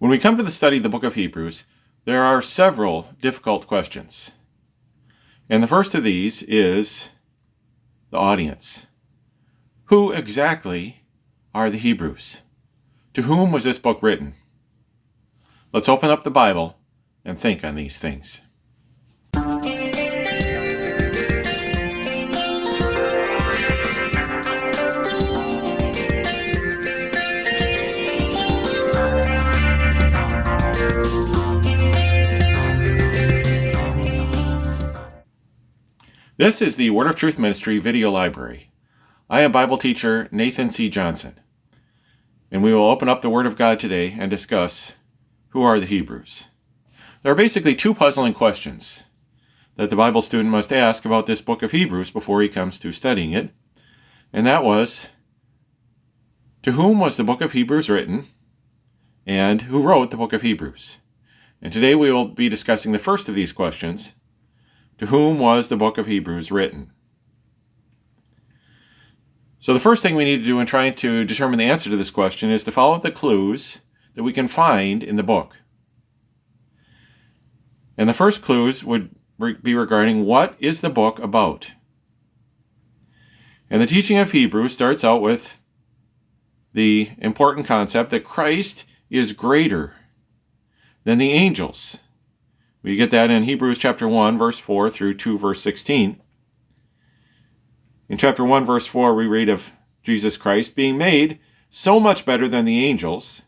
When we come to the study of the book of Hebrews, there are several difficult questions. And the first of these is the audience. Who exactly are the Hebrews? To whom was this book written? Let's open up the Bible and think on these things. This is the Word of Truth Ministry video library. I am Bible teacher Nathan C. Johnson, and we will open up the Word of God today and discuss who are the Hebrews. There are basically two puzzling questions that the Bible student must ask about this book of Hebrews before he comes to studying it, and that was, to whom was the book of Hebrews written, and who wrote the book of Hebrews? And today we will be discussing the first of these questions. To whom was the book of Hebrews written? So the first thing we need to do in trying to determine the answer to this question is to follow the clues that we can find in the book. And the first clues would be regarding what is the book about. And the teaching of Hebrews starts out with the important concept that Christ is greater than the angels. We get that in Hebrews chapter 1, verse 4 through 2, verse 16. In chapter 1, verse 4, we read of Jesus Christ being made so much better than the angels,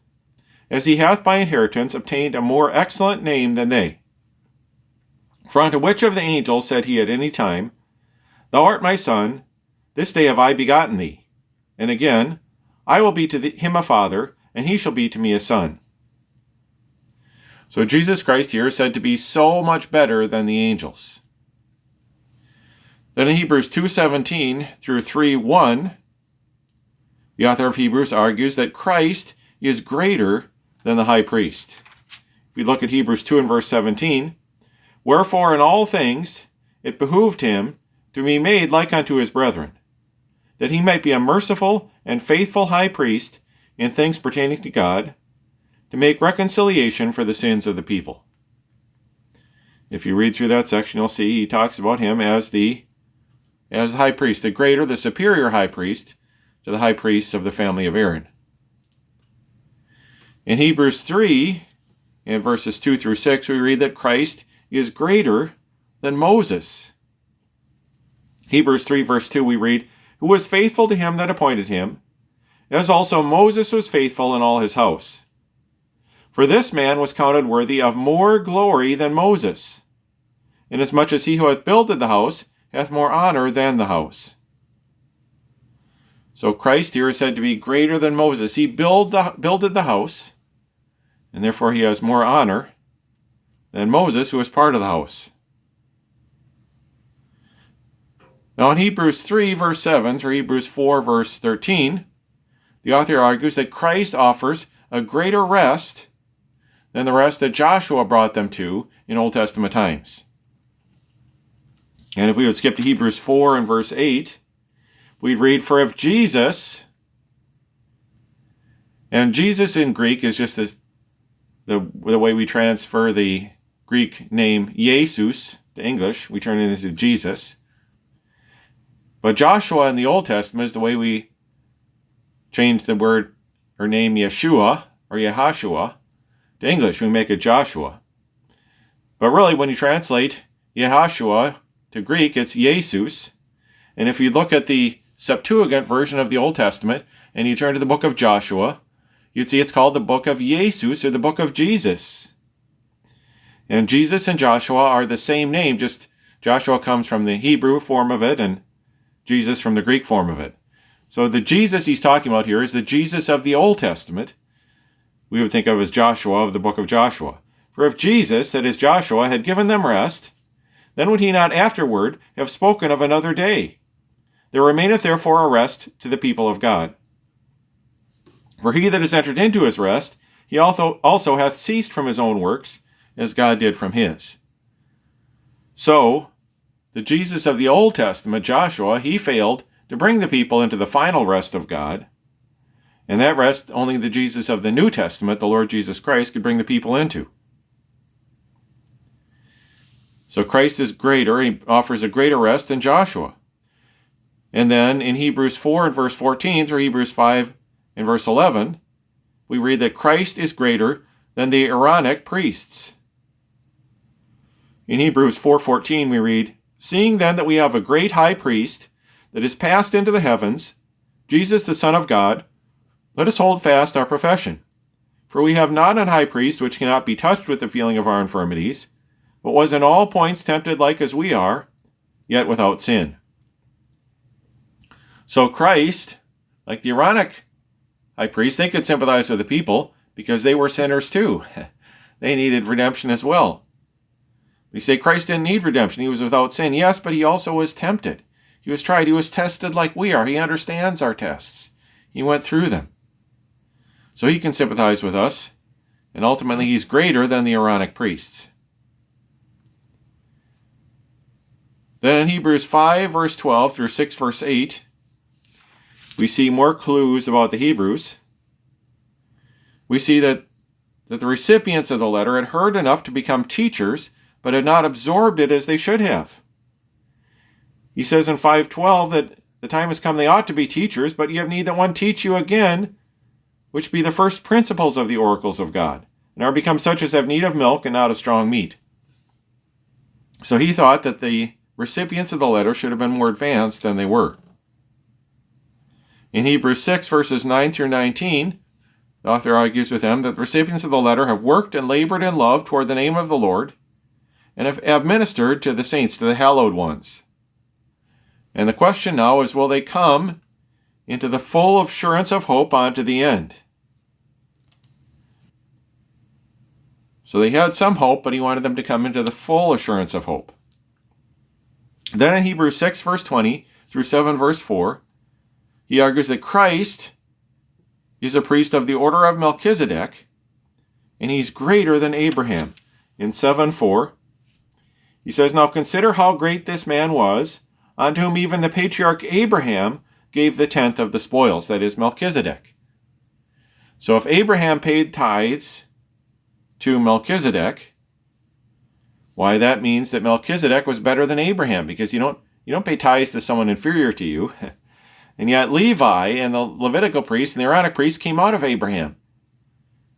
as he hath by inheritance obtained a more excellent name than they. For unto which of the angels said he at any time, Thou art my son, this day have I begotten thee. And again, I will be to him a father, and he shall be to me a son. So Jesus Christ here is said to be so much better than the angels. Then in Hebrews 2:17 through 3:1, the author of Hebrews argues that Christ is greater than the high priest. If we look at Hebrews 2 and verse 17, Wherefore in all things it behooved him to be made like unto his brethren, that he might be a merciful and faithful high priest in things pertaining to God, to make reconciliation for the sins of the people. If you read through that section, you'll see he talks about him as the high priest, the greater, the superior high priest to the high priests of the family of Aaron. In Hebrews 3, in verses 2 through 6, we read that Christ is greater than Moses. Hebrews 3, verse 2, we read, Who was faithful to him that appointed him, as also Moses was faithful in all his house. For this man was counted worthy of more glory than Moses, inasmuch as he who hath builded the house hath more honor than the house. So Christ here is said to be greater than Moses. He builded the house, and therefore he has more honor than Moses, who was part of the house. Now in Hebrews 3, verse 7 through Hebrews 4, verse 13, the author argues that Christ offers a greater rest than the rest that Joshua brought them to in Old Testament times. And if we would skip to Hebrews 4 and verse 8, we'd read, For if Jesus, and Jesus in Greek is just the way we transfer the Greek name Jesus to English, we turn it into Jesus. But Joshua in the Old Testament is the way we change the word or name Yeshua or Yehashua to English. We make it Joshua. But really, when you translate Yehashua to Greek, it's Jesus. And if you look at the Septuagint version of the Old Testament and you turn to the book of Joshua, you'd see it's called the book of Jesus or the book of Jesus. And Jesus and Joshua are the same name, just Joshua comes from the Hebrew form of it and Jesus from the Greek form of it. So the Jesus he's talking about here is the Jesus of the Old Testament. We would think of as Joshua of the book of Joshua. For if Jesus, that is Joshua, had given them rest, then would he not afterward have spoken of another day? There remaineth therefore a rest to the people of God. For he that is entered into his rest, he also hath ceased from his own works, as God did from his. So, the Jesus of the Old Testament, Joshua, he failed to bring the people into the final rest of God. And that rest only the Jesus of the New Testament, the Lord Jesus Christ, could bring the people into. So Christ is greater. He offers a greater rest than Joshua. And then in Hebrews 4 and verse 14 through Hebrews 5 and verse 11, we read that Christ is greater than the Aaronic priests. In Hebrews 4:14 we read, "Seeing then that we have a great high priest that is passed into the heavens, Jesus the Son of God, let us hold fast our profession. For we have not an high priest which cannot be touched with the feeling of our infirmities, but was in all points tempted like as we are, yet without sin." So Christ, like the Aaronic high priest, they could sympathize with the people because they were sinners too. They needed redemption as well. We say Christ didn't need redemption. He was without sin. Yes, but he also was tempted. He was tried. He was tested like we are. He understands our tests. He went through them. So he can sympathize with us. And ultimately, he's greater than the Aaronic priests. Then in Hebrews 5, verse 12 through 6, verse 8, we see more clues about the Hebrews. We see that the recipients of the letter had heard enough to become teachers, but had not absorbed it as they should have. He says in 5:12 that the time has come they ought to be teachers, but ye have need that one teach you again, which be the first principles of the oracles of God, and are become such as have need of milk and not of strong meat. So he thought that the recipients of the letter should have been more advanced than they were. In Hebrews 6, verses 9 through 19, the author argues with them that the recipients of the letter have worked and labored in love toward the name of the Lord, and have ministered to the saints, to the hallowed ones. And the question now is, will they come into the full assurance of hope unto the end? So they had some hope, but he wanted them to come into the full assurance of hope. Then in Hebrews 6, verse 20 through 7, verse 4, he argues that Christ is a priest of the order of Melchizedek, and he's greater than Abraham. In 7:4, he says, "Now consider how great this man was, unto whom even the patriarch Abraham gave the tenth of the spoils," that is, Melchizedek. So if Abraham paid tithes to Melchizedek, why, that means that Melchizedek was better than Abraham, because you don't pay tithes to someone inferior to you. And yet Levi and the Levitical priests and the Aaronic priests came out of Abraham.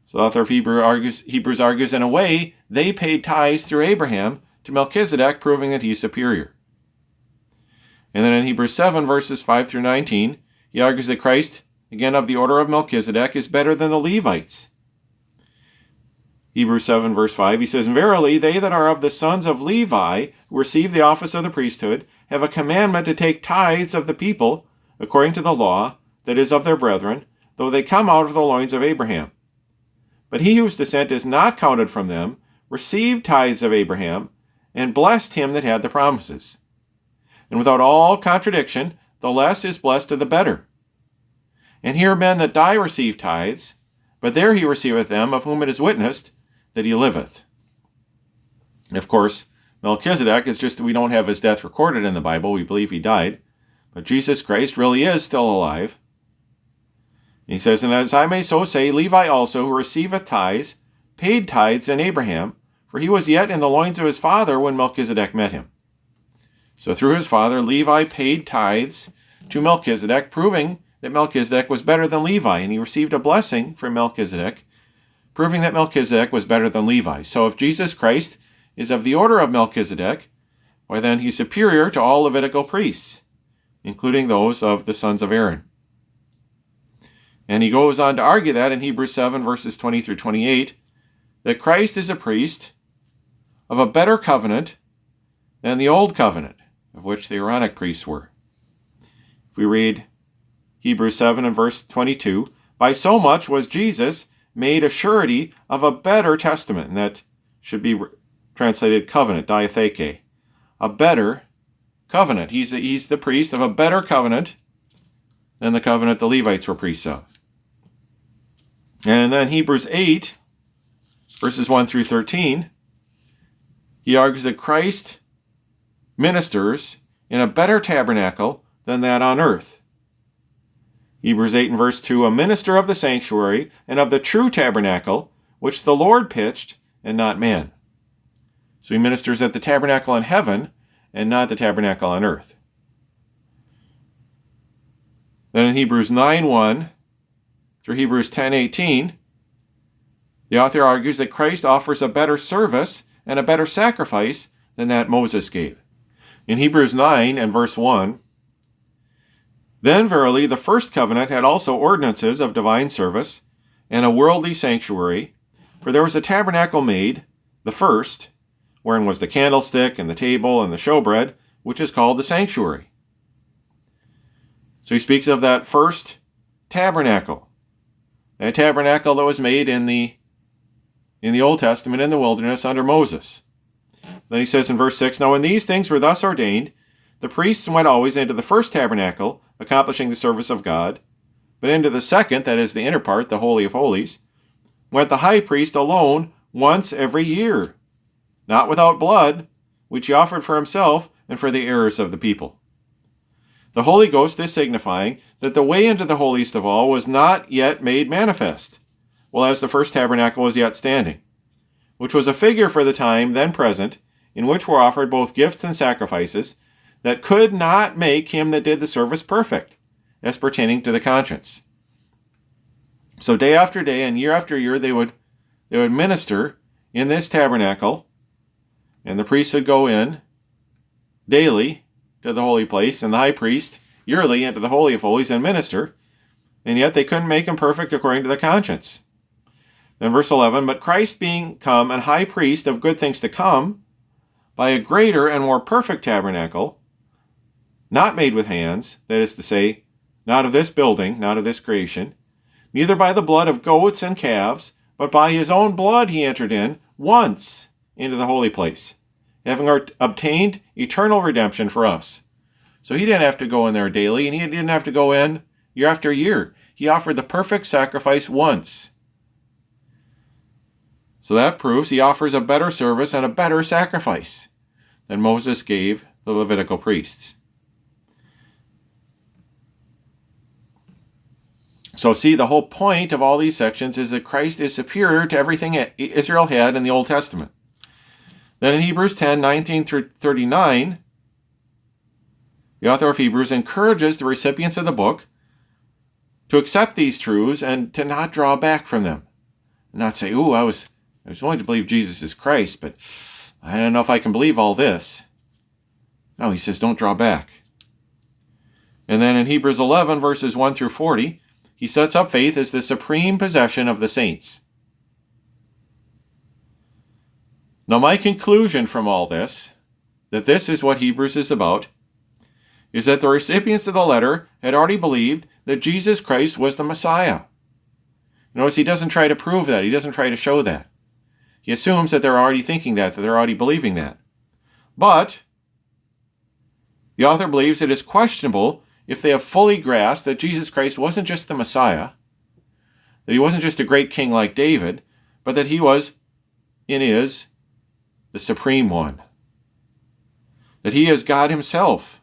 So the author of Hebrews argues, in a way, they paid tithes through Abraham to Melchizedek, proving that he's superior. And then in Hebrews 7, verses 5 through 19, he argues that Christ, again of the order of Melchizedek, is better than the Levites. Hebrews 7, verse 5, he says, "And verily, they that are of the sons of Levi, who receive the office of the priesthood, have a commandment to take tithes of the people, according to the law, that is of their brethren, though they come out of the loins of Abraham. But he whose descent is not counted from them received tithes of Abraham, and blessed him that had the promises. And without all contradiction, the less is blessed of the better. And here men that die receive tithes, but there he receiveth them, of whom it is witnessed that he liveth." And of course, Melchizedek is just, we don't have his death recorded in the Bible. We believe he died. But Jesus Christ really is still alive. And he says, "And as I may so say, Levi also, who receiveth tithes, paid tithes in Abraham, for he was yet in the loins of his father when Melchizedek met him." So through his father, Levi paid tithes to Melchizedek, proving that Melchizedek was better than Levi, and he received a blessing from Melchizedek, proving that Melchizedek was better than Levi. So if Jesus Christ is of the order of Melchizedek, why then he's superior to all Levitical priests, including those of the sons of Aaron. And he goes on to argue that in Hebrews 7, verses 20 through 28, that Christ is a priest of a better covenant than the old covenant, of which the Aaronic priests were. If we read Hebrews 7 and verse 22, "By so much was Jesus made a surety of a better testament," and that should be translated covenant, diatheke, a better covenant. He's the priest of a better covenant than the covenant the Levites were priests of. And then Hebrews 8, verses 1 through 13, he argues that Christ ministers in a better tabernacle than that on earth. Hebrews 8 and verse 2, a minister of the sanctuary and of the true tabernacle, which the Lord pitched, and not man. So he ministers at the tabernacle in heaven, and not the tabernacle on earth. Then in Hebrews 9:1 through Hebrews 10:18, the author argues that Christ offers a better service and a better sacrifice than that Moses gave. In Hebrews 9 and verse 1, then verily the first covenant had also ordinances of divine service and a worldly sanctuary, for there was a tabernacle made, the first, wherein was the candlestick and the table and the showbread, which is called the sanctuary. So he speaks of that first tabernacle, that tabernacle that was made in the Old Testament in the wilderness under Moses. Then he says in verse 6, now when these things were thus ordained, the priests went always into the first tabernacle, accomplishing the service of God, but into the second, that is the inner part, the Holy of Holies, went the high priest alone once every year, not without blood, which he offered for himself and for the errors of the people. The Holy Ghost is signifying that the way into the holiest of all was not yet made manifest, while as the first tabernacle was yet standing, which was a figure for the time then present, in which were offered both gifts and sacrifices, that could not make him that did the service perfect, as pertaining to the conscience. So day after day and year after year they would minister in this tabernacle, and the priests would go in daily to the holy place, and the high priest yearly into the Holy of Holies and minister, and yet they couldn't make him perfect according to the conscience. Then verse 11, but Christ being come an high priest of good things to come, by a greater and more perfect tabernacle, not made with hands, that is to say, not of this building, not of this creation, neither by the blood of goats and calves, but by his own blood he entered in once into the holy place, having obtained eternal redemption for us. So he didn't have to go in there daily, and he didn't have to go in year after year. He offered the perfect sacrifice once. So that proves he offers a better service and a better sacrifice than Moses gave the Levitical priests. So see, the whole point of all these sections is that Christ is superior to everything Israel had in the Old Testament. Then in Hebrews 10, 19 through 39, the author of Hebrews encourages the recipients of the book to accept these truths and to not draw back from them. Not say, I was willing to believe Jesus is Christ, but I don't know if I can believe all this. No, he says, don't draw back. And then in Hebrews 11, verses 1 through 40, he sets up faith as the supreme possession of the saints. Now, my conclusion from all this, that this is what Hebrews is about, is that the recipients of the letter had already believed that Jesus Christ was the Messiah. Notice he doesn't try to prove that. He doesn't try to show that. He assumes that they're already thinking that they're already believing that. But the author believes it is questionable if they have fully grasped that Jesus Christ wasn't just the Messiah, that he wasn't just a great king like David, but that he was and is the supreme one, that he is God himself.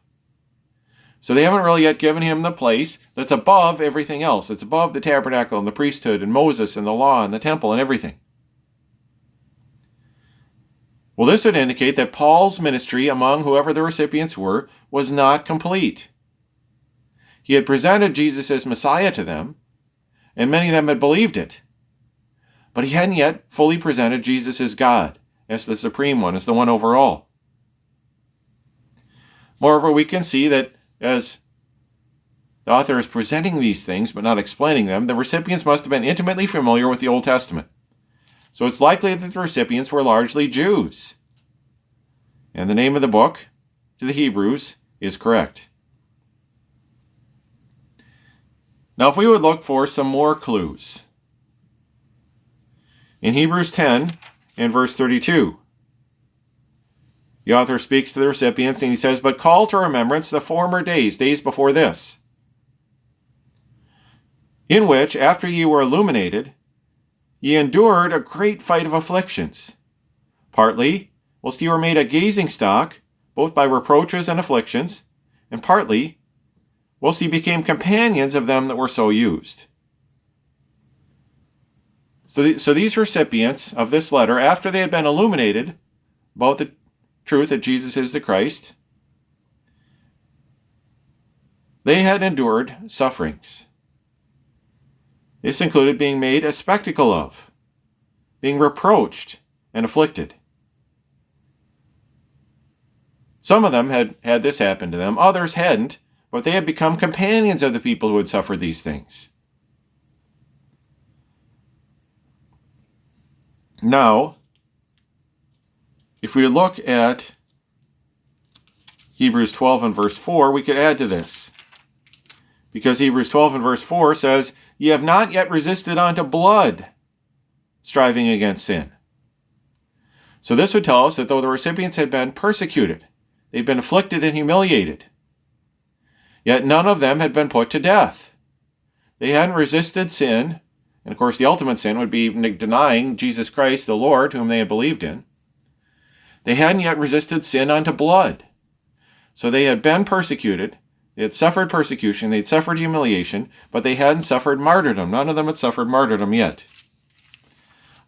So they haven't really yet given him the place that's above everything else. It's above the tabernacle and the priesthood and Moses and the law and the temple and everything. Well, this would indicate that Paul's ministry among whoever the recipients were was not complete. He had presented Jesus as Messiah to them, and many of them had believed it. But he hadn't yet fully presented Jesus as God, as the supreme one, as the one over all. Moreover, we can see that as the author is presenting these things but not explaining them, the recipients must have been intimately familiar with the Old Testament. So it's likely that the recipients were largely Jews. And the name of the book, to the Hebrews, is correct. Now, if we would look for some more clues. In Hebrews 10 and verse 32, the author speaks to the recipients and he says, but call to remembrance the former days before this, in which, after ye were illuminated, ye endured a great fight of afflictions, partly whilst ye were made a gazing stock, both by reproaches and afflictions, and partly we'll see became companions of them that were so used. So these recipients of this letter, after they had been illuminated about the truth that Jesus is the Christ, they had endured sufferings. This included being made a spectacle of, being reproached and afflicted. Some of them had this happen to them, others hadn't, but they had become companions of the people who had suffered these things. Now, if we look at Hebrews 12 and verse 4, we could add to this. Because Hebrews 12 and verse 4 says, "Ye have not yet resisted unto blood, striving against sin." So this would tell us that though the recipients had been persecuted, they'd been afflicted and humiliated, yet none of them had been put to death. They hadn't resisted sin, and of course the ultimate sin would be denying Jesus Christ, the Lord, whom they had believed in. They hadn't yet resisted sin unto blood. So they had been persecuted, they had suffered persecution, they'd suffered humiliation, but they hadn't suffered martyrdom. None of them had suffered martyrdom yet.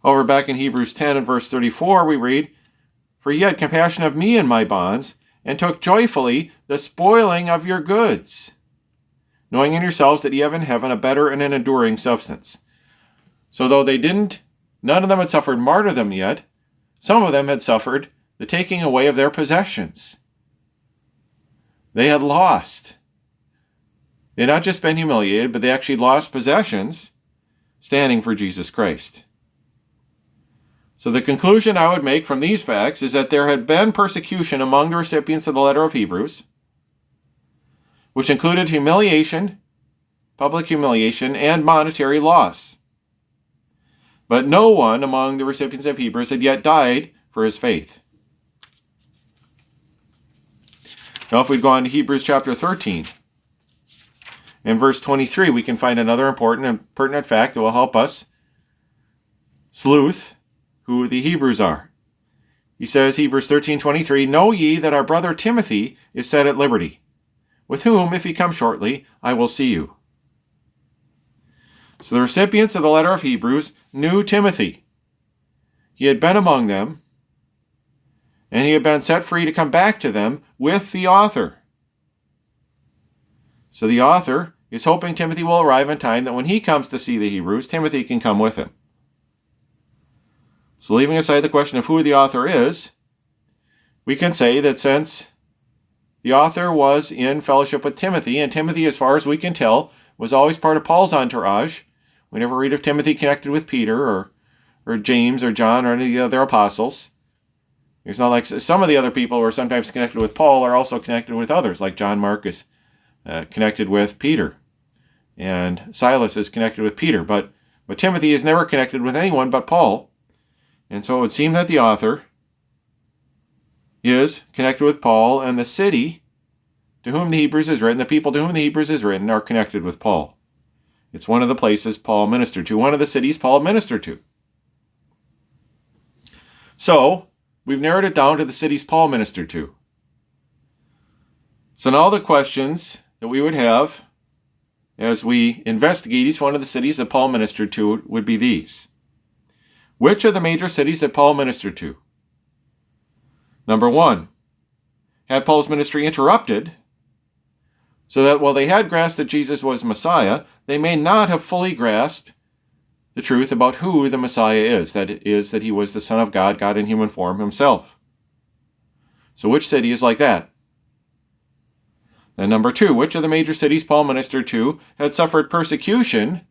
Over back in Hebrews 10 and verse 34, we read, "For ye had compassion of me in my bonds, and took joyfully the spoiling of your goods, knowing in yourselves that ye have in heaven a better and an enduring substance." So though none of them had suffered martyrdom yet, some of them had suffered the taking away of their possessions. They had lost. They had not just been humiliated, but they actually lost possessions standing for Jesus Christ. So the conclusion I would make from these facts is that there had been persecution among the recipients of the letter of Hebrews, which included humiliation, public humiliation, and monetary loss. But no one among the recipients of Hebrews had yet died for his faith. Now if we go on to Hebrews chapter 13, in verse 23, we can find another important and pertinent fact that will help us sleuth who the Hebrews are. He says, Hebrews 13:23, "Know ye that our brother Timothy is set at liberty, with whom, if he come shortly, I will see you." So the recipients of the letter of Hebrews knew Timothy. He had been among them, and he had been set free to come back to them with the author. So the author is hoping Timothy will arrive in time that when he comes to see the Hebrews, Timothy can come with him. So leaving aside the question of who the author is, we can say that since the author was in fellowship with Timothy, and Timothy, as far as we can tell, was always part of Paul's entourage. We never read of Timothy connected with Peter or James or John or any of the other apostles. It's not like some of the other people who are sometimes connected with Paul are also connected with others, like John Mark is connected with Peter, and Silas is connected with Peter. But Timothy is never connected with anyone but Paul. And so it would seem that the author is connected with Paul, and the city to whom the Hebrews is written, the people to whom the Hebrews is written, are connected with Paul. It's one of the places Paul ministered to, one of the cities Paul ministered to. So, we've narrowed it down to the cities Paul ministered to. So now the questions that we would have as we investigate each one of the cities that Paul ministered to would be these. Which are the major cities that Paul ministered to? Number one, had Paul's ministry interrupted so that while they had grasped that Jesus was Messiah, they may not have fully grasped the truth about who the Messiah is, that he was the Son of God, God in human form himself. So which city is like that? And number two, which of the major cities Paul ministered to had suffered persecution,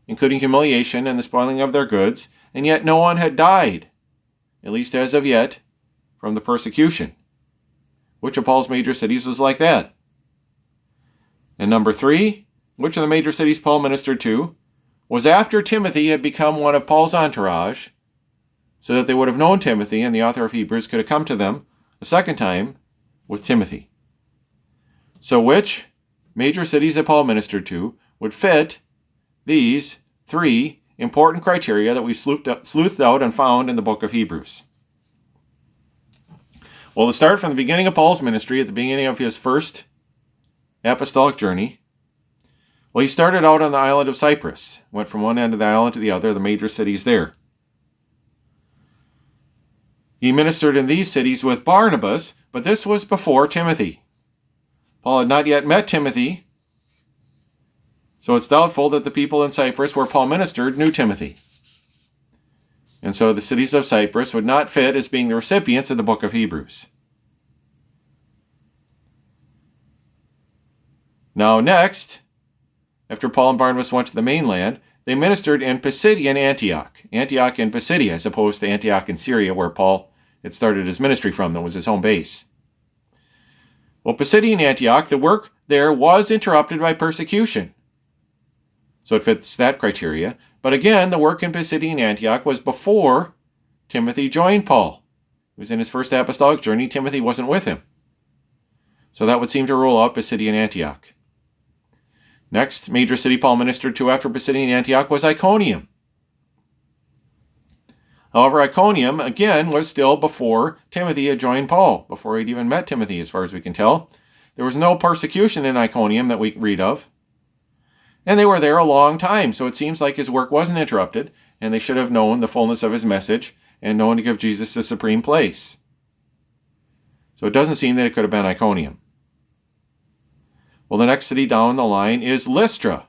including humiliation and the spoiling of their goods, and yet no one had died, at least as of yet, from the persecution? Which of Paul's major cities was like that? And number three, which of the major cities Paul ministered to was after Timothy had become one of Paul's entourage, so that they would have known Timothy, and the author of Hebrews could have come to them a second time with Timothy? So which major cities that Paul ministered to would fit these three important criteria that we've sleuthed out and found in the book of Hebrews? Well, to start from the beginning of Paul's ministry, at the beginning of his first apostolic journey? Well, he started out on the island of Cyprus, went from one end of the island to the other, the major cities there. He ministered in these cities with Barnabas, but this was before Timothy. Paul had not yet met Timothy, so it's doubtful that the people in Cyprus where Paul ministered knew Timothy. And so the cities of Cyprus would not fit as being the recipients of the book of Hebrews. Now next, after Paul and Barnabas went to the mainland, they ministered in Pisidian Antioch. Antioch in Pisidia, as opposed to Antioch in Syria, where Paul had started his ministry from. That was his home base. Well, Pisidian Antioch, the work there was interrupted by persecution. So it fits that criteria. But again, the work in Pisidian Antioch was before Timothy joined Paul. He was in his first apostolic journey. Timothy wasn't with him. So that would seem to rule out Pisidian Antioch. Next major city Paul ministered to after Pisidian Antioch was Iconium. However, Iconium, again, was still before Timothy had joined Paul, before he'd even met Timothy, as far as we can tell. There was no persecution in Iconium that we read of. And they were there a long time, so it seems like his work wasn't interrupted, and they should have known the fullness of his message and known to give Jesus the supreme place. So it doesn't seem that it could have been Iconium. Well, the next city down the line is Lystra.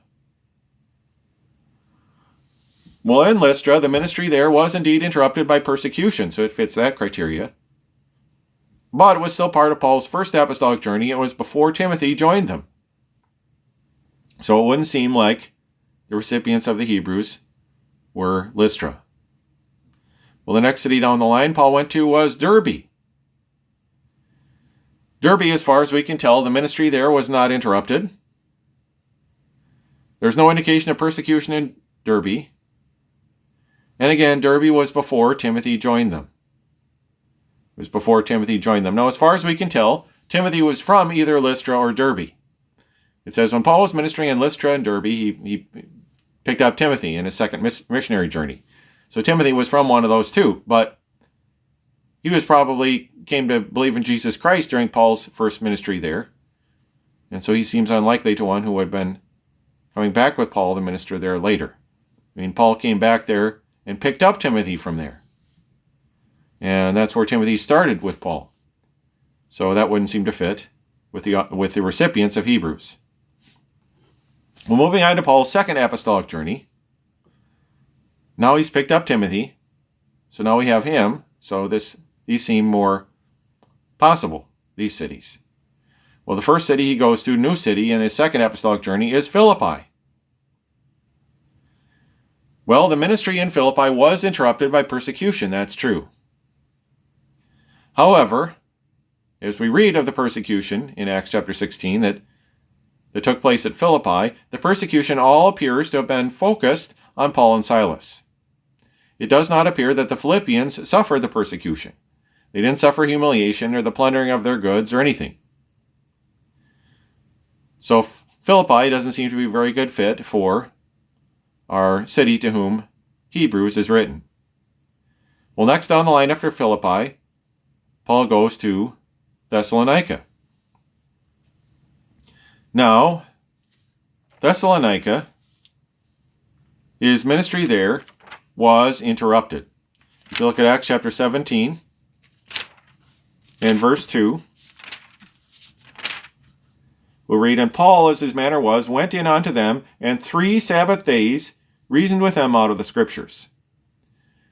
Well, in Lystra, the ministry there was indeed interrupted by persecution, so it fits that criteria. But it was still part of Paul's first apostolic journey. It was before Timothy joined them. So it wouldn't seem like the recipients of the Hebrews were Lystra. Well, the next city down the line Paul went to was Derbe. Derbe, as far as we can tell, the ministry there was not interrupted. There's no indication of persecution in Derbe. And again, Derbe was before Timothy joined them. It was before Timothy joined them. Now, as far as we can tell, Timothy was from either Lystra or Derbe. It says when Paul was ministering in Lystra and Derbe, he picked up Timothy in his second missionary journey. So Timothy was from one of those two, but he was probably came to believe in Jesus Christ during Paul's first ministry there. And so he seems unlikely to one who had been coming back with Paul to minister there later. I mean, Paul came back there and picked up Timothy from there. And that's where Timothy started with Paul. So that wouldn't seem to fit with the recipients of Hebrews. Well, moving on to Paul's second apostolic journey. Now he's picked up Timothy. So now we have him. So these seem more possible, these cities. Well, the first city he goes to, new city, in his second apostolic journey is Philippi. Well, the ministry in Philippi was interrupted by persecution, that's true. However, as we read of the persecution in Acts chapter 16 that took place at Philippi, the persecution all appears to have been focused on Paul and Silas. It does not appear that the Philippians suffered the persecution. They didn't suffer humiliation or the plundering of their goods or anything. So Philippi doesn't seem to be a very good fit for our city to whom Hebrews is written. Well, next down the line after Philippi, Paul goes to Thessalonica. Now, Thessalonica, his ministry there was interrupted. If you look at Acts chapter 17 and verse 2, we'll read, "And Paul, as his manner was, went in unto them, and 3 Sabbath days reasoned with them out of the Scriptures."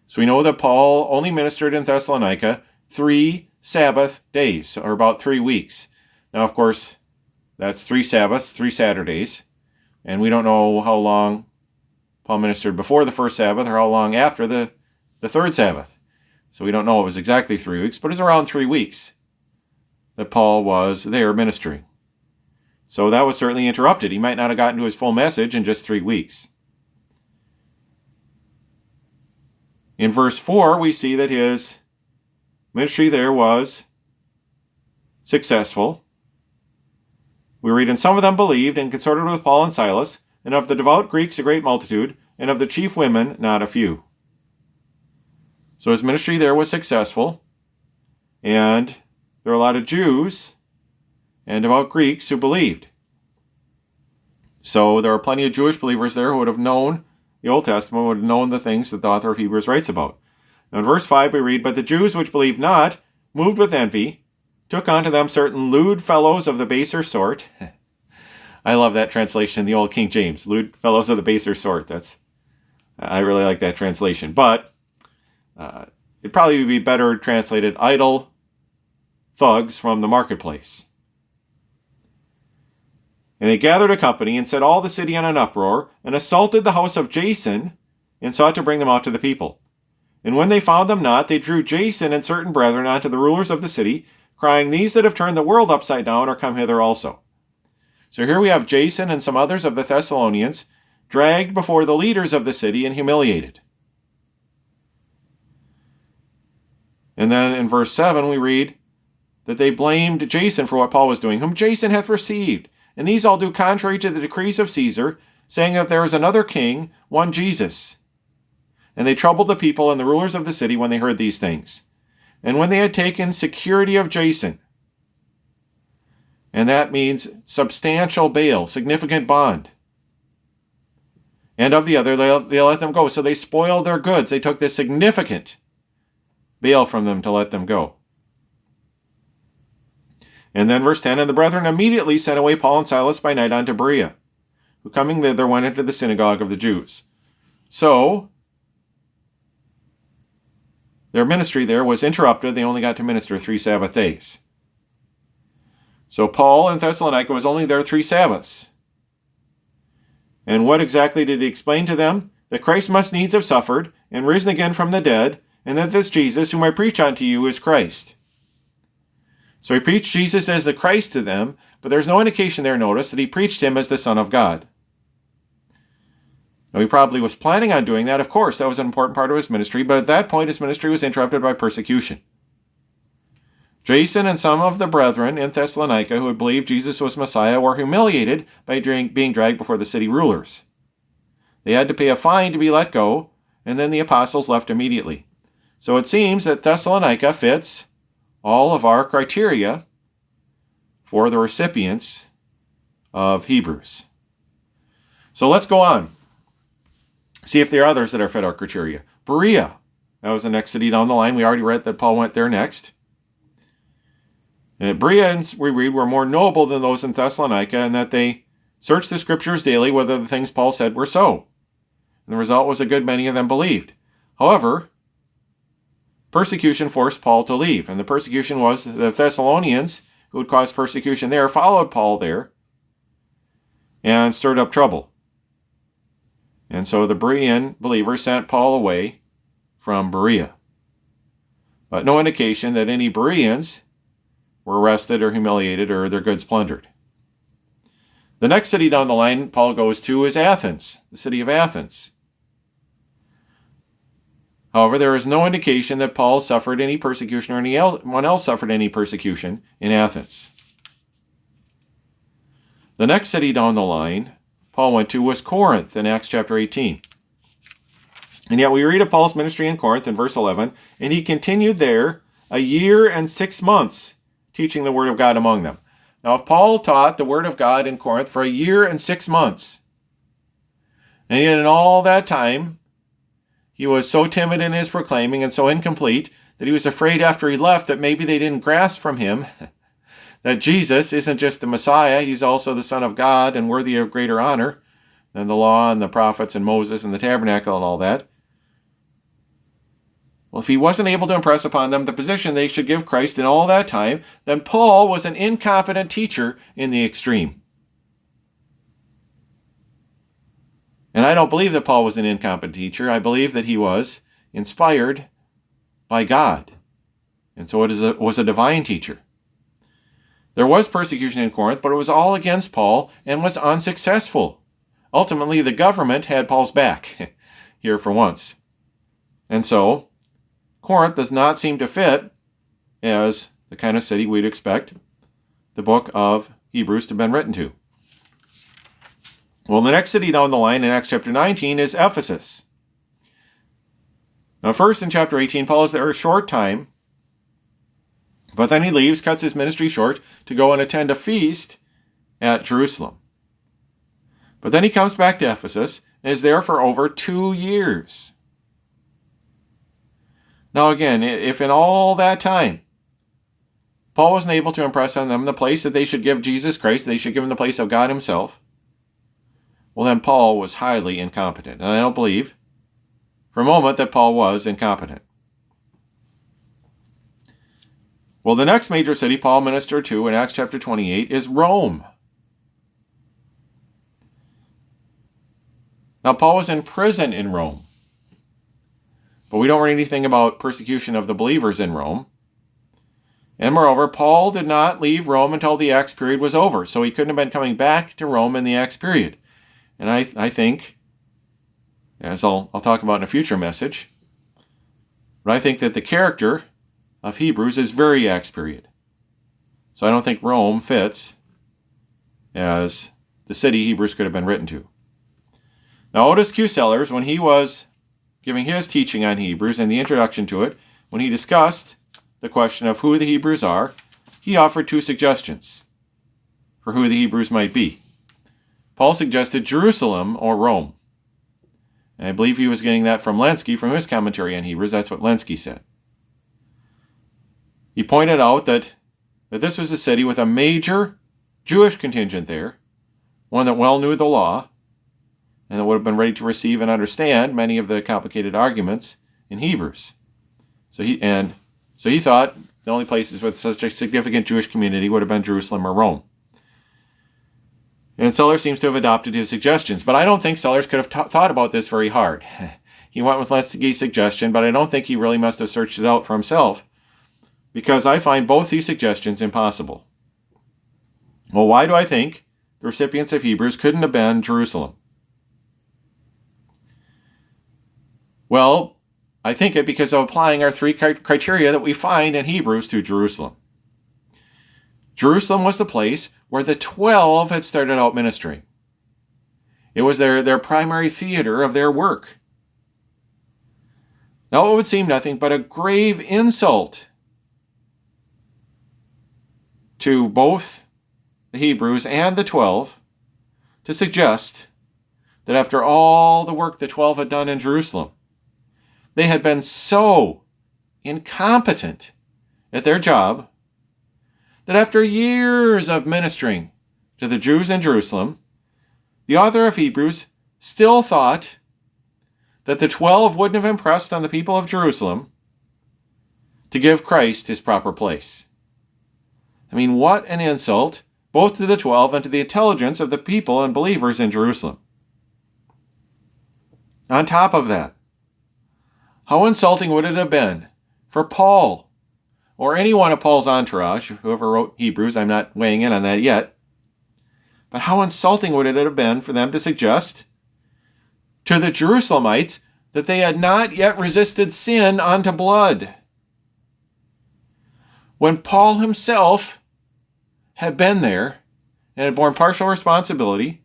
So we know that Paul only ministered in Thessalonica 3 Sabbath days, or about 3 weeks. Now, of course, that's 3 Sabbaths, 3 Saturdays, and we don't know how long Paul ministered before the first Sabbath or how long after the third Sabbath. So we don't know it was exactly 3 weeks, but it was around 3 weeks that Paul was there ministering. So that was certainly interrupted. He might not have gotten to his full message in just 3 weeks. In verse 4, we see that his ministry there was successful. We read, "And some of them believed and consorted with Paul and Silas, and of the devout Greeks a great multitude, and of the chief women not a few." So his ministry there was successful, and there were a lot of Jews and devout Greeks who believed. So there are plenty of Jewish believers there who would have known the Old Testament, would have known the things that the author of Hebrews writes about. Now in verse 5 we read, "But the Jews which believed not, moved with envy, took unto them certain lewd fellows of the baser sort." I love that translation in the old King James. Lewd fellows of the baser sort. I really like that translation. But it'd probably be better translated idle thugs from the marketplace. "And they gathered a company and set all the city in an uproar and assaulted the house of Jason and sought to bring them out to the people. And when they found them not, they drew Jason and certain brethren unto the rulers of the city, crying, These that have turned the world upside down are come hither also." So here we have Jason and some others of the Thessalonians dragged before the leaders of the city and humiliated. And then in verse 7 we read that they blamed Jason for what Paul was doing, "whom Jason hath received. And these all do contrary to the decrees of Caesar, saying that there is another king, one Jesus. And they troubled the people and the rulers of the city when they heard these things. And when they had taken security of Jason," and that means substantial bail, significant bond, "and of the other, they let them go." So they spoiled their goods. They took this significant bail from them to let them go. And then verse 10, "And the brethren immediately sent away Paul and Silas by night unto Berea, who coming thither went into the synagogue of the Jews." So their ministry there was interrupted. They only got to minister 3 Sabbath days. So Paul in Thessalonica was only there 3 Sabbaths. And what exactly did he explain to them? That Christ must needs have suffered and risen again from the dead, and that this Jesus whom I preach unto you is Christ. So he preached Jesus as the Christ to them, but there's no indication there, notice, that he preached him as the Son of God. Now he probably was planning on doing that. Of course, that was an important part of his ministry, but at that point his ministry was interrupted by persecution. Jason and some of the brethren in Thessalonica who had believed Jesus was Messiah were humiliated by being dragged before the city rulers. They had to pay a fine to be let go, and then the apostles left immediately. So it seems that Thessalonica fits all of our criteria for the recipients of Hebrews. So let's go on. See if there are others that are fit our criteria. Berea. That was the next city down the line. We already read that Paul went there next. And Bereans, we read, were more noble than those in Thessalonica, and that they searched the scriptures daily whether the things Paul said were so. And the result was a good many of them believed. However, persecution forced Paul to leave, and the persecution was the Thessalonians, who had caused persecution there, followed Paul there and stirred up trouble. And so the Berean believers sent Paul away from Berea. But no indication that any Bereans were arrested or humiliated or their goods plundered. The next city down the line Paul goes to is Athens, the city of Athens. However, there is no indication that Paul suffered any persecution or anyone else suffered any persecution in Athens. The next city down the line Paul went to was Corinth in Acts chapter 18. And yet we read of Paul's ministry in Corinth in verse 11, "And he continued there 1 year and 6 months, teaching the word of God among them." Now if Paul taught the word of God in Corinth for 1 year and 6 months, and yet in all that time he was so timid in his proclaiming and so incomplete that he was afraid after he left that maybe they didn't grasp from him that Jesus isn't just the Messiah, he's also the Son of God and worthy of greater honor than the law and the prophets and Moses and the tabernacle and all that. Well, if he wasn't able to impress upon them the position they should give Christ in all that time, then Paul was an incompetent teacher in the extreme. And I don't believe that Paul was an incompetent teacher. I believe that he was inspired by God. And so it was a divine teacher. There was persecution in Corinth, but it was all against Paul and was unsuccessful. Ultimately, the government had Paul's back here for once. And so Corinth does not seem to fit as the kind of city we'd expect the book of Hebrews to have been written to. Well, the next city down the line in Acts chapter 19 is Ephesus. Now, first in chapter 18, Paul is there a short time, but then he leaves, cuts his ministry short, to go and attend a feast at Jerusalem. But then he comes back to Ephesus and is there for over 2 years. Now again, if in all that time Paul wasn't able to impress on them the place that they should give Jesus Christ, they should give him the place of God himself, well then Paul was highly incompetent. And I don't believe for a moment that Paul was incompetent. Well, the next major city Paul ministered to in Acts chapter 28 is Rome. Now, Paul was in prison in Rome, but we don't read anything about persecution of the believers in Rome. And moreover, Paul did not leave Rome until the Acts period was over, so he couldn't have been coming back to Rome in the Acts period. And I think, as I'll talk about in a future message, but I think that the character of Hebrews is very Acts period. So I don't think Rome fits as the city Hebrews could have been written to. Now, Otis Q. Sellers, when he was giving his teaching on Hebrews and the introduction to it, when he discussed the question of who the Hebrews are, he offered 2 suggestions for who the Hebrews might be. Paul suggested Jerusalem or Rome. And I believe he was getting that from Lenski, from his commentary on Hebrews. That's what Lenski said. He pointed out that this was a city with a major Jewish contingent there, one that well knew the law, and that would have been ready to receive and understand many of the complicated arguments in Hebrews. So he thought the only places with such a significant Jewish community would have been Jerusalem or Rome. And Sellers seems to have adopted his suggestions, but I don't think Sellers could have thought about this very hard. He went with Lenski's suggestion, but I don't think he really must have searched it out for himself, because I find both these suggestions impossible. Well, why do I think the recipients of Hebrews couldn't have been Jerusalem? Well, I think it because of applying our 3 criteria that we find in Hebrews to Jerusalem. Jerusalem was the place where the 12 had started out ministering. It was their primary theater of their work. Now it would seem nothing but a grave insult to both the Hebrews and the 12 to suggest that after all the work the 12 had done in Jerusalem, they had been so incompetent at their job that after years of ministering to the Jews in Jerusalem, the author of Hebrews still thought that the 12 wouldn't have impressed on the people of Jerusalem to give Christ his proper place. I mean, what an insult, both to the 12 and to the intelligence of the people and believers in Jerusalem. On top of that, how insulting would it have been for Paul or any one of Paul's entourage, whoever wrote Hebrews, I'm not weighing in on that yet, but how insulting would it have been for them to suggest to the Jerusalemites that they had not yet resisted sin unto blood, when Paul himself had been there and had borne partial responsibility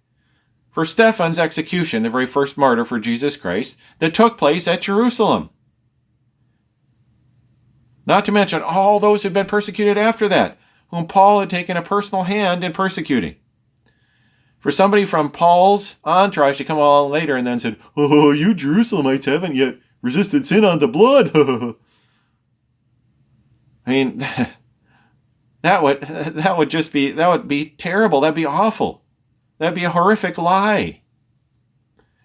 for Stephen's execution, the very first martyr for Jesus Christ, that took place at Jerusalem. Not to mention all those who had been persecuted after that, whom Paul had taken a personal hand in persecuting. For somebody from Paul's entourage to come along later and then said, "Oh, you Jerusalemites haven't yet resisted sin unto blood." I mean, that would be terrible. That'd be awful. That'd be a horrific lie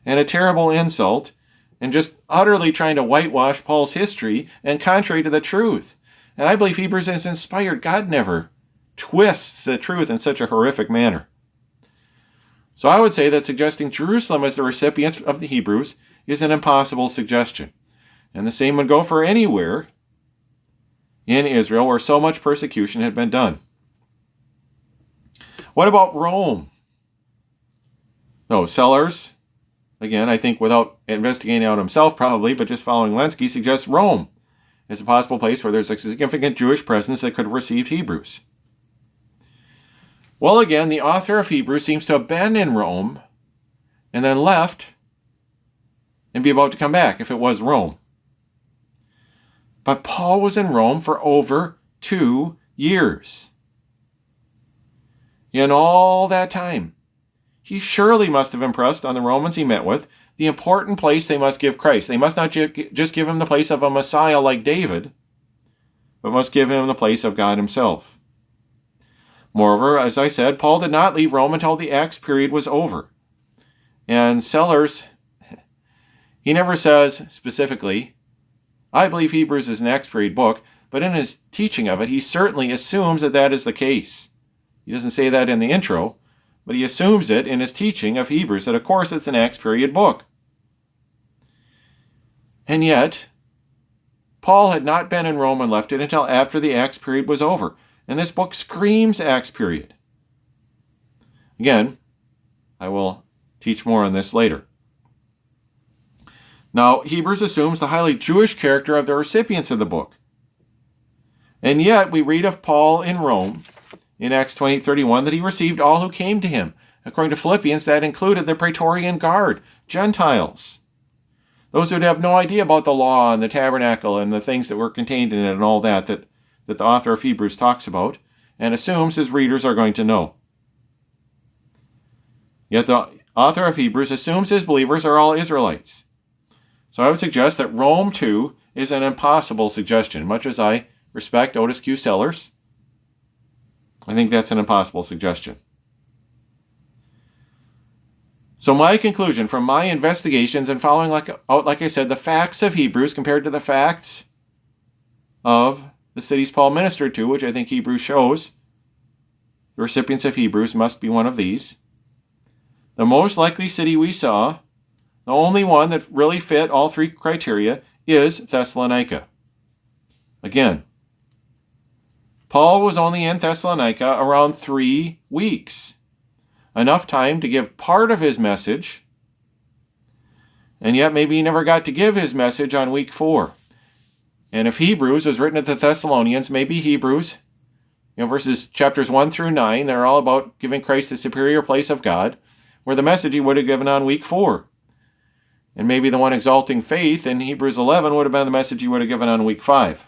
and a terrible insult, and just utterly trying to whitewash Paul's history and contrary to the truth. And I believe Hebrews is inspired. God never twists the truth in such a horrific manner. So I would say that suggesting Jerusalem as the recipients of the Hebrews is an impossible suggestion. And the same would go for anywhere in Israel where so much persecution had been done. What about Rome? No, Sellers, again, I think without investigating out himself probably, but just following Lenski, suggests Rome as a possible place where there's a significant Jewish presence that could have received Hebrews. Well, again, the author of Hebrews seems to have been in Rome and then left and be about to come back if it was Rome. But Paul was in Rome for over 2 years. In all that time, he surely must have impressed on the Romans he met with the important place they must give Christ. They must not just give him the place of a Messiah like David, but must give him the place of God himself. Moreover, as I said, Paul did not leave Rome until the Acts period was over. And Sellers, he never says specifically, I believe Hebrews is an Acts period book, but in his teaching of it, he certainly assumes that that is the case. He doesn't say that in the intro, but he assumes it in his teaching of Hebrews, that of course it's an Acts period book. And yet, Paul had not been in Rome and left it until after the Acts period was over. And this book screams Acts period. Again, I will teach more on this later. Now, Hebrews assumes the highly Jewish character of the recipients of the book. And yet, we read of Paul in Rome, in Acts 28:31, that he received all who came to him. According to Philippians, that included the Praetorian Guard, Gentiles, those who would have no idea about the law and the tabernacle and the things that were contained in it and all that the author of Hebrews talks about and assumes his readers are going to know. Yet the author of Hebrews assumes his believers are all Israelites. So I would suggest that Rome, too, is an impossible suggestion. Much as I respect Otis Q. Sellers, I think that's an impossible suggestion. So my conclusion from my investigations and following, like I said, the facts of Hebrews compared to the facts of the cities Paul ministered to, which I think Hebrews shows, the recipients of Hebrews must be one of these. The most likely city we saw, the only one that really fit all three criteria, is Thessalonica. Again, Paul was only in Thessalonica around 3 weeks. Enough time to give part of his message, and yet maybe he never got to give his message on week 4. And if Hebrews was written to the Thessalonians, maybe Hebrews, verses chapters 1 through 9, they're all about giving Christ the superior place of God, where the message he would have given on week 4. And maybe the one exalting faith in Hebrews 11 would have been the message he would have given on week 5.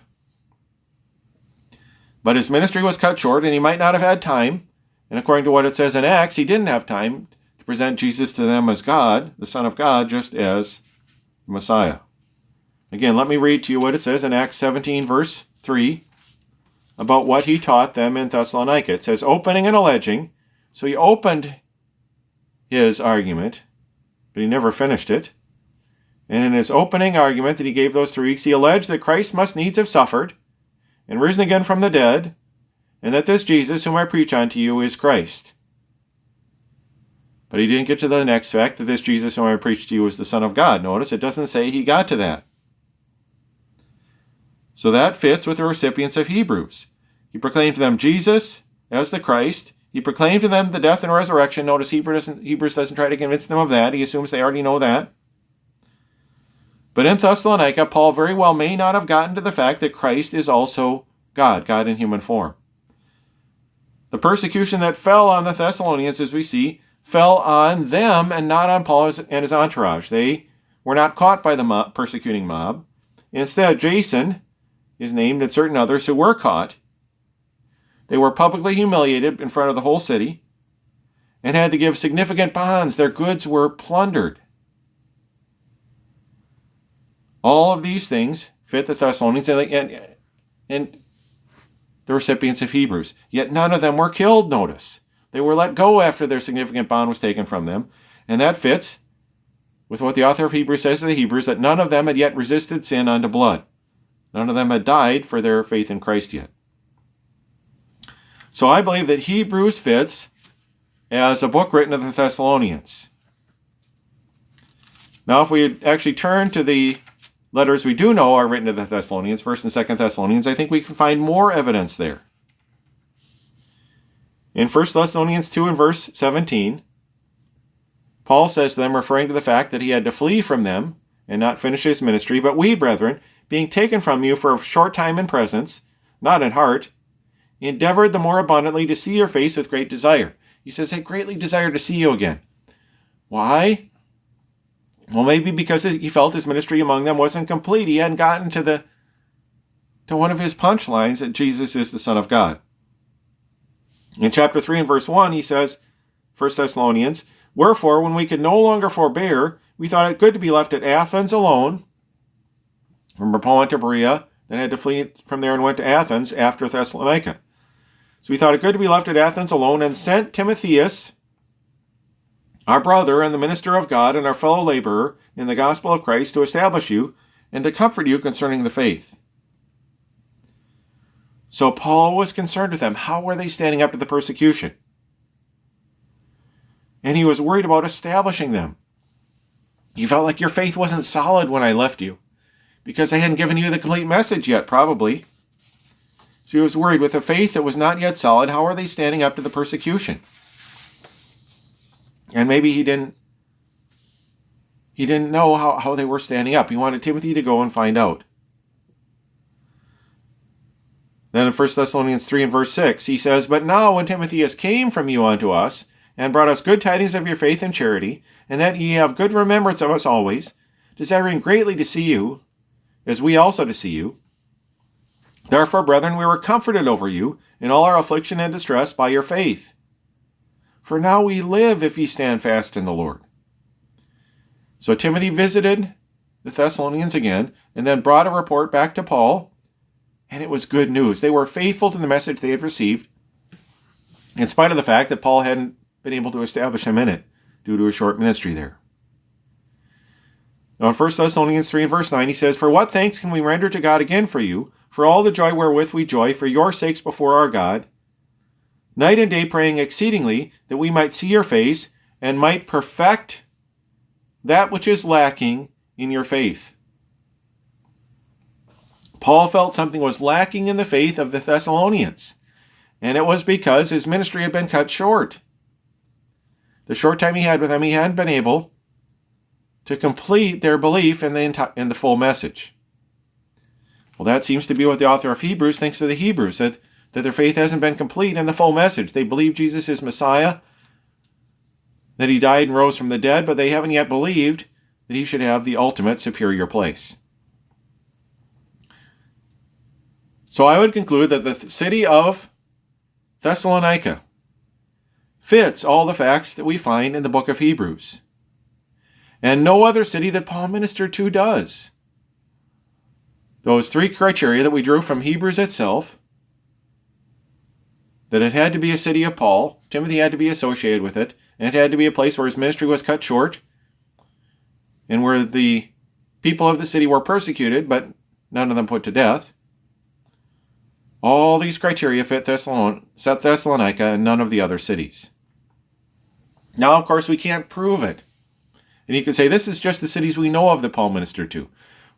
But his ministry was cut short, and he might not have had time. And according to what it says in Acts, he didn't have time to present Jesus to them as God, the Son of God, just as the Messiah. Again, let me read to you what it says in Acts 17, verse 3, about what he taught them in Thessalonica. It says, opening and alleging. So he opened his argument, but he never finished it. And in his opening argument that he gave those 3 weeks, he alleged that Christ must needs have suffered and risen again from the dead, and that this Jesus whom I preach unto you is Christ. But he didn't get to the next fact, that this Jesus whom I preach to you is the Son of God. Notice it doesn't say he got to that. So that fits with the recipients of Hebrews. He proclaimed to them Jesus as the Christ. He proclaimed to them the death and resurrection. Notice Hebrews doesn't try to convince them of that. He assumes they already know that. But in Thessalonica, Paul very well may not have gotten to the fact that Christ is also God, God in human form. The persecution that fell on the Thessalonians, as we see, fell on them and not on Paul and his entourage. They were not caught by the persecuting mob. Instead, Jason is named and certain others who were caught. They were publicly humiliated in front of the whole city and had to give significant bonds. Their goods were plundered. All of these things fit the Thessalonians and the recipients of Hebrews. Yet none of them were killed, notice. They were let go after their significant bond was taken from them. And that fits with what the author of Hebrews says to the Hebrews, that none of them had yet resisted sin unto blood. None of them had died for their faith in Christ yet. So I believe that Hebrews fits as a book written to the Thessalonians. Now, if we actually turn to the letters we do know are written to the Thessalonians, 1st and 2nd Thessalonians, I think we can find more evidence there. In 1 Thessalonians 2 and verse 17, Paul says to them, referring to the fact that he had to flee from them and not finish his ministry, but we, brethren, being taken from you for a short time in presence, not in heart, endeavored the more abundantly to see your face with great desire. He says, I greatly desire to see you again. Why? Well, maybe because he felt his ministry among them wasn't complete. He hadn't gotten to one of his punchlines that Jesus is the Son of God. In chapter 3 and verse 1, he says, 1 Thessalonians, Wherefore, when we could no longer forbear, we thought it good to be left at Athens alone. Remember, Paul went to Berea, then had to flee from there and went to Athens after Thessalonica. So we thought it good to be left at Athens alone, and sent Timotheus, our brother and the minister of God and our fellow laborer in the gospel of Christ, to establish you and to comfort you concerning the faith. So Paul was concerned with them. How were they standing up to the persecution? And he was worried about establishing them. You felt like your faith wasn't solid when I left you, because I hadn't given you the complete message yet, probably. So he was worried with a faith that was not yet solid. How are they standing up to the persecution? And maybe he didn't know how they were standing up. He wanted Timothy to go and find out. Then in 1 Thessalonians 3 and verse 6, he says, But now when Timotheus came from you unto us, and brought us good tidings of your faith and charity, and that ye have good remembrance of us always, desiring greatly to see you, as we also to see you. Therefore, brethren, we were comforted over you in all our affliction and distress by your faith. For now we live if ye stand fast in the Lord. So Timothy visited the Thessalonians again, and then brought a report back to Paul, and it was good news. They were faithful to the message they had received, in spite of the fact that Paul hadn't been able to establish them in it due to a short ministry there. Now in 1 Thessalonians 3 and verse 9, he says, For what thanks can we render to God again for you, for all the joy wherewith we joy for your sakes before our God, night and day praying exceedingly that we might see your face and might perfect that which is lacking in your faith. Paul felt something was lacking in the faith of the Thessalonians, and it was because his ministry had been cut short. The short time he had with them, he hadn't been able to complete their belief in the full message. Well, that seems to be what the author of Hebrews thinks of the Hebrews, that their faith hasn't been complete in the full message. They believe Jesus is Messiah, that he died and rose from the dead, but they haven't yet believed that he should have the ultimate superior place. So I would conclude that the city of Thessalonica fits all the facts that we find in the book of Hebrews. And no other city that Paul ministered to does. Those three criteria that we drew from Hebrews itself, that it had to be a city of Paul, Timothy had to be associated with it, and it had to be a place where his ministry was cut short, and where the people of the city were persecuted, but none of them put to death. All these criteria fit Thessalonica and none of the other cities. Now, of course, we can't prove it. And you could say, this is just the cities we know of that Paul ministered to.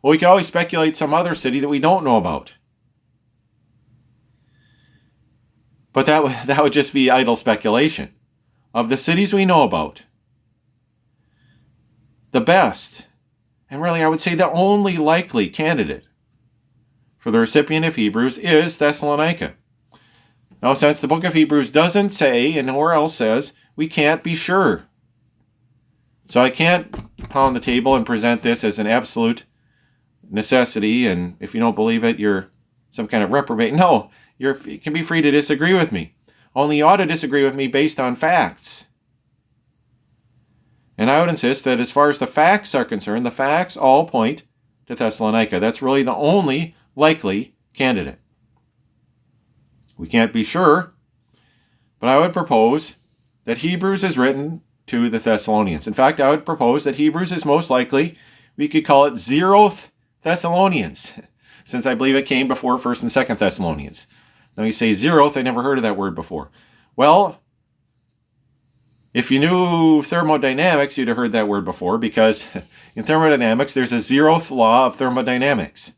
Well, we can always speculate some other city that we don't know about. But that would just be idle speculation. Of the cities we know about, the best, and really I would say the only likely candidate for the recipient of Hebrews is Thessalonica. Now, since the book of Hebrews doesn't say, and nowhere else says, we can't be sure. So I can't pound the table and present this as an absolute necessity, and if you don't believe it, you're some kind of reprobate. No, you can be free to disagree with me. Only you ought to disagree with me based on facts. And I would insist that as far as the facts are concerned, the facts all point to Thessalonica. That's really the only likely candidate. We can't be sure, but I would propose that Hebrews is written to the Thessalonians. In fact, I would propose that Hebrews is most likely, we could call it 0th Thessalonians, since I believe it came before 1st and 2nd Thessalonians. Now you say 0th, I never heard of that word before. Well, if you knew thermodynamics, you'd have heard that word before, because in thermodynamics, there's a 0th law of thermodynamics.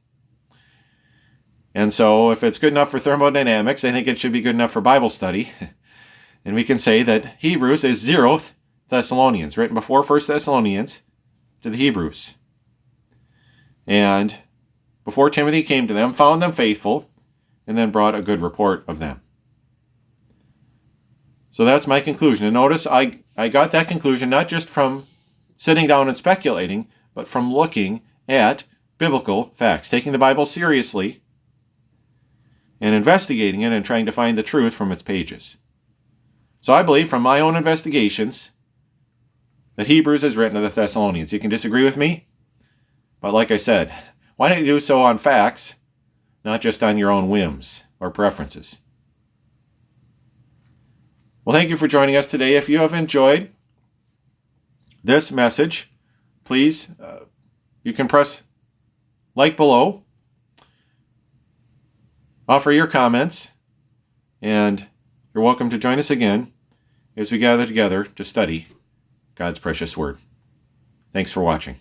And so if it's good enough for thermodynamics, I think it should be good enough for Bible study. And we can say that Hebrews is 0th Thessalonians, written before 1st Thessalonians to the Hebrews. And before Timothy came to them, found them faithful, and then brought a good report of them. So that's my conclusion. And notice I got that conclusion not just from sitting down and speculating, but from looking at biblical facts, taking the Bible seriously and investigating it and trying to find the truth from its pages. So I believe from my own investigations that Hebrews is written to the Thessalonians. You can disagree with me, but like I said, why don't you do so on facts, not just on your own whims or preferences? Well, thank you for joining us today. If you have enjoyed this message, please, you can press like below, offer your comments, and you're welcome to join us again as we gather together to study God's precious Word. Thanks for watching.